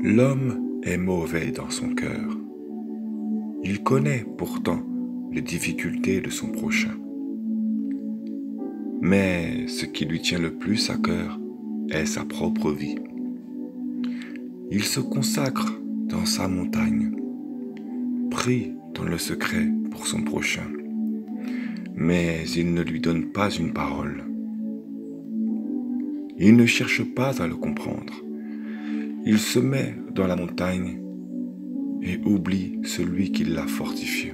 L'homme est mauvais dans son cœur. Il connaît pourtant les difficultés de son prochain. Mais ce qui lui tient le plus à cœur est sa propre vie. Il se consacre dans sa montagne, prie dans le secret pour son prochain, mais il ne lui donne pas une parole. Il ne cherche pas à le comprendre. Il se met dans la montagne et oublie celui qui l'a fortifié.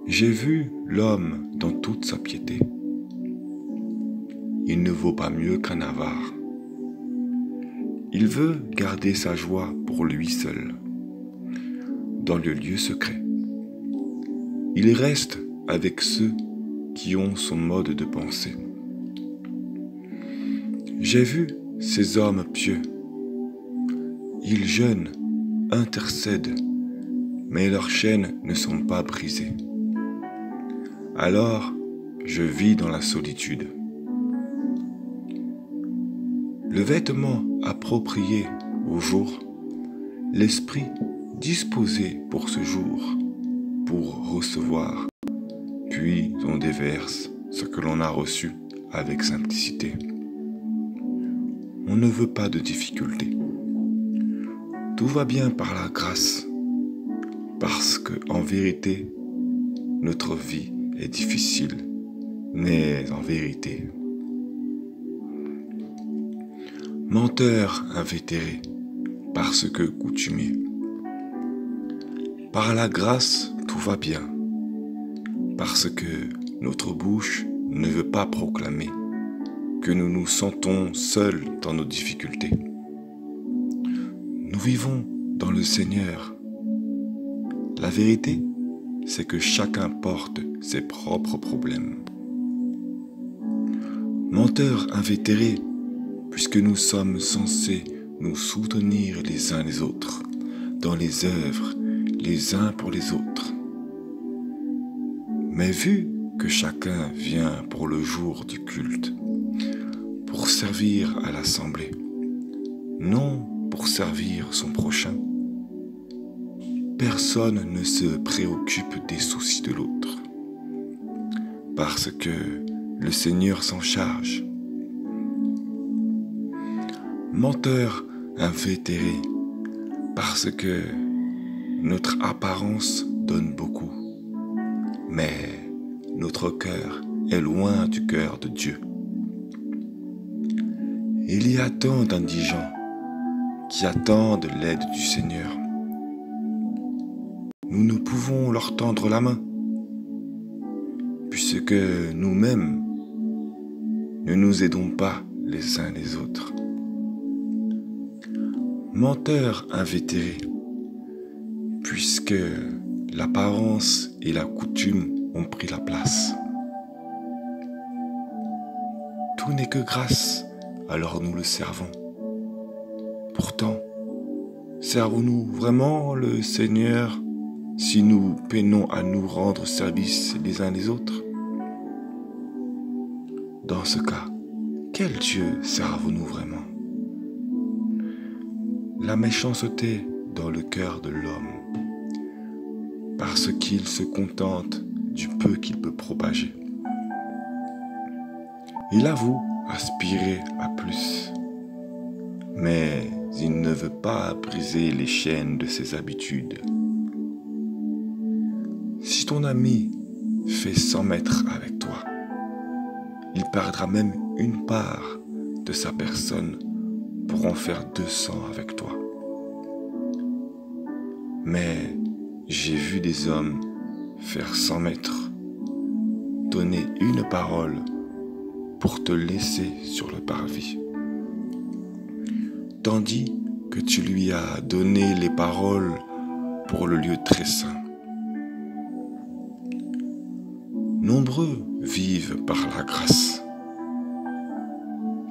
J'ai vu l'homme dans toute sa piété. Il ne vaut pas mieux qu'un avare. Il veut garder sa joie pour lui seul, dans le lieu secret. Il reste avec ceux qui ont son mode de pensée. J'ai vu ces hommes pieux. Ils jeûnent, intercèdent, mais leurs chaînes ne sont pas brisées. Alors, je vis dans la solitude. Le vêtement approprié au jour, l'esprit disposé pour ce jour, pour recevoir, puis on déverse ce que l'on a reçu avec simplicité. On ne veut pas de difficultés. Tout va bien par la grâce, parce que en vérité, notre vie est difficile, mais en vérité. Menteur invétéré, parce que coutumier. Par la grâce, tout va bien, parce que notre bouche ne veut pas proclamer que nous nous sentons seuls dans nos difficultés. Nous vivons dans le Seigneur. La vérité, c'est que chacun porte ses propres problèmes. Menteur invétéré, puisque nous sommes censés nous soutenir les uns les autres, dans les œuvres, les uns pour les autres. Mais vu que chacun vient pour le jour du culte, pour servir à l'assemblée, non pour servir son prochain, personne ne se préoccupe des soucis de l'autre, parce que le Seigneur s'en charge. Menteur invétéré, parce que notre apparence donne beaucoup, mais notre cœur est loin du cœur de Dieu. Il y a tant d'indigents qui attendent l'aide du Seigneur. Nous ne pouvons leur tendre la main, puisque nous-mêmes ne nous aidons pas les uns les autres. Menteur invétéré, puisque l'apparence et la coutume ont pris la place. Tout n'est que grâce, alors nous le servons. Pourtant, servons-nous vraiment le Seigneur si nous peinons à nous rendre service les uns les autres? Dans ce cas, quel Dieu servons-nous vraiment? La méchanceté dans le cœur de l'homme, parce qu'il se contente du peu qu'il peut propager. Il avoue aspirer à plus, mais il ne veut pas briser les chaînes de ses habitudes. Si ton ami fait 100 mètres avec toi, il perdra même une part de sa personne pour en faire 200 avec toi. Mais j'ai vu des hommes faire 100 mètres, donner une parole pour te laisser sur le parvis, tandis que tu lui as donné les paroles pour le lieu très saint. Nombreux vivent par la grâce,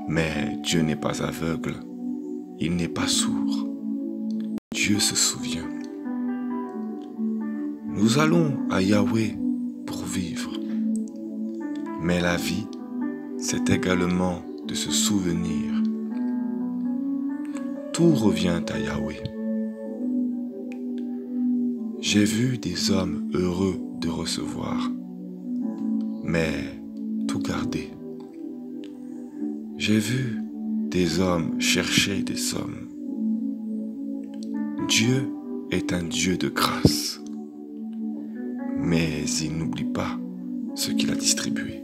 mais Dieu n'est pas aveugle, il n'est pas sourd. Dieu se souvient. Nous allons à Yahweh pour vivre, mais la vie, c'est également de se souvenir. tout revient à Yahweh. J'ai vu des hommes heureux de recevoir, mais tout garder. J'ai vu des hommes chercher des sommes. Dieu est un Dieu de grâce, mais il n'oublie pas ce qu'il a distribué.